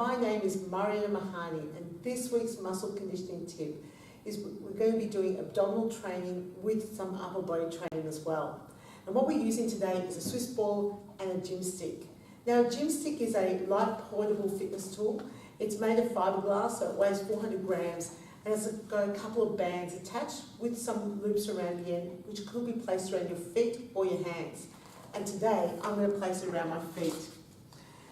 My name is Marietta Mehanni, and this week's muscle conditioning tip is we're going to be doing abdominal training with some upper body training as well. And what we're using today is a Swiss ball and a Gymstick. Now, a Gymstick is a light portable fitness tool. It's made of fiberglass, so it weighs 400 grams, and it's got a couple of bands attached with some loops around the end, which could be placed around your feet or your hands. And today, I'm going to place it around my feet.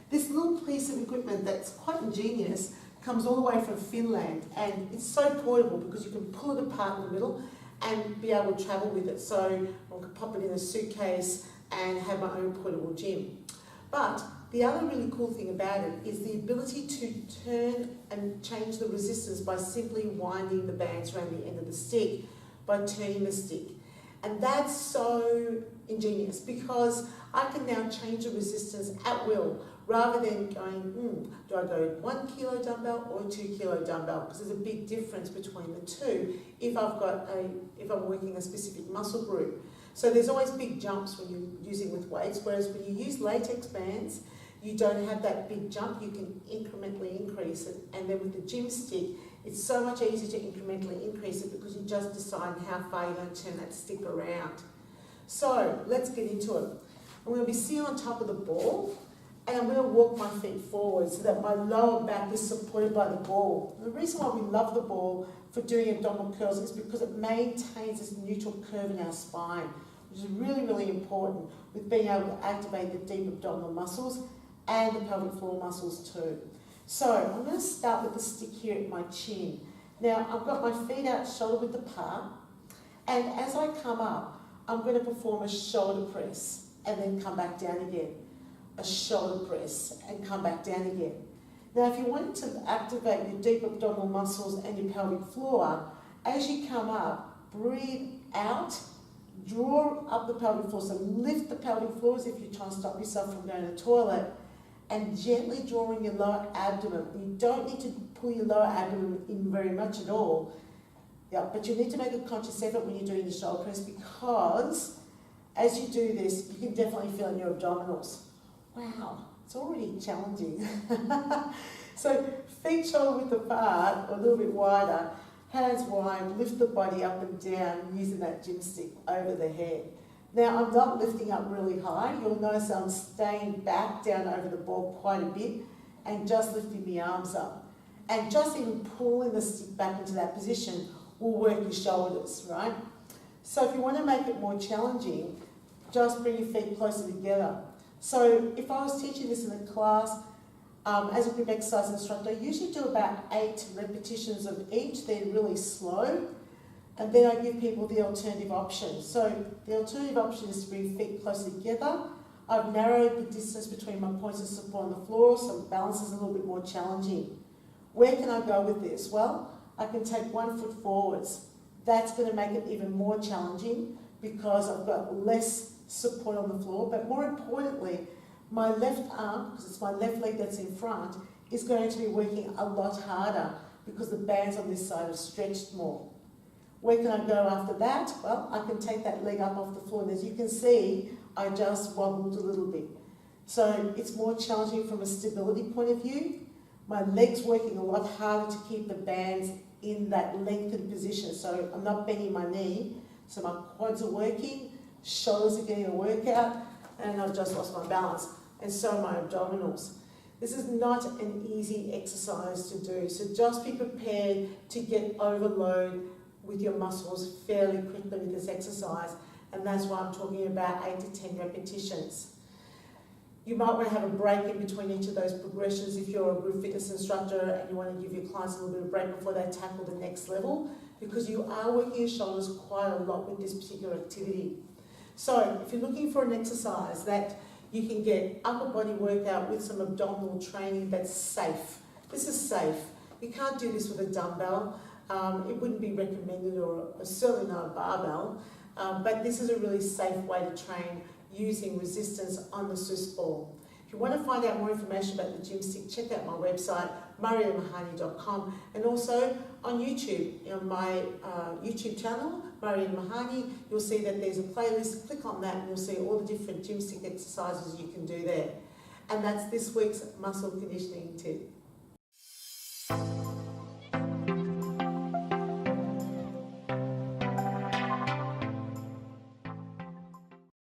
This little piece of equipment that's quite ingenious comes all the way from Finland, and it's so portable because you can pull it apart in the middle and be able to travel with it. So I could pop it in a suitcase and have my own portable gym. But the other really cool thing about it is the ability to turn and change the resistance by simply winding the bands around the end of the stick by turning the stick. And that's so ingenious because I can now change the resistance at will rather than going, do I go 1 kilo dumbbell or a 2 kilo dumbbell? Because there's a big difference between the two if I'm working a specific muscle group. So there's always big jumps when you're using with weights, whereas when you use latex bands, you don't have that big jump, you can incrementally increase it. And then with the Gymstick, it's so much easier to incrementally increase it because you just decide how far you're going to turn that stick around. So let's get into it. I'm going to be sitting on top of the ball, and I'm going to walk my feet forward so that my lower back is supported by the ball. The reason why we love the ball for doing abdominal curls is because it maintains this neutral curve in our spine, which is really, really important with being able to activate the deep abdominal muscles and the pelvic floor muscles too. So I'm going to start with the stick here at my chin. Now I've got my feet out shoulder width apart, and as I come up, I'm going to perform a shoulder press and then come back down again. A shoulder press and come back down again. Now if you want to activate your deep abdominal muscles and your pelvic floor, as you come up, breathe out, draw up the pelvic floor, so lift the pelvic floor as if you're trying to stop yourself from going to the toilet, and gently draw in your lower abdomen. You don't need to pull your lower abdomen in very much at all, but you need to make a conscious effort when you're doing the shoulder press, because as you do this, you can definitely feel in your abdominals. Wow, it's already challenging. So feet shoulder width apart, or a little bit wider, hands wide, lift the body up and down using that Gymstick over the head. Now I'm not lifting up really high. You'll notice I'm staying back down over the ball quite a bit and just lifting the arms up. And just even pulling the stick back into that position will work your shoulders, right? So if you want to make it more challenging, just bring your feet closer together. So if I was teaching this in a class, as a group exercise instructor, I usually do about 8 repetitions of each. They're really slow. And then I give people the alternative option. So the alternative option is to bring feet closer together. I've narrowed the distance between my points of support on the floor, so balance is a little bit more challenging. Where can I go with this? Well, I can take 1 foot forwards. That's going to make it even more challenging because I've got less support on the floor, but more importantly, my left arm, because it's my left leg that's in front, is going to be working a lot harder because the bands on this side have stretched more. Where can I go after that? Well, I can take that leg up off the floor, and as you can see, I just wobbled a little bit. So it's more challenging from a stability point of view. My leg's working a lot harder to keep the bands in that lengthened position, so I'm not bending my knee, so my quads are working, shoulders are getting a workout, and I've just lost my balance, and so my abdominals. This is not an easy exercise to do, so just be prepared to get overload with your muscles fairly quickly with this exercise, and that's why I'm talking about 8 to 10 repetitions. You might want to have a break in between each of those progressions if you're a group fitness instructor and you want to give your clients a little bit of break before they tackle the next level, because you are working your shoulders quite a lot with this particular activity. So if you're looking for an exercise that you can get upper body workout with some abdominal training that's safe, this is safe. You can't do this with a dumbbell. It wouldn't be recommended, or certainly not a barbell, but this is a really safe way to train using resistance on the Swiss ball. If you want to find out more information about the Gymstick, check out my website, mariettamehanni.com, and also on YouTube, on my YouTube channel, Marietta Mehanni, you'll see that there's a playlist. Click on that and you'll see all the different Gymstick exercises you can do there. And that's this week's muscle conditioning tip.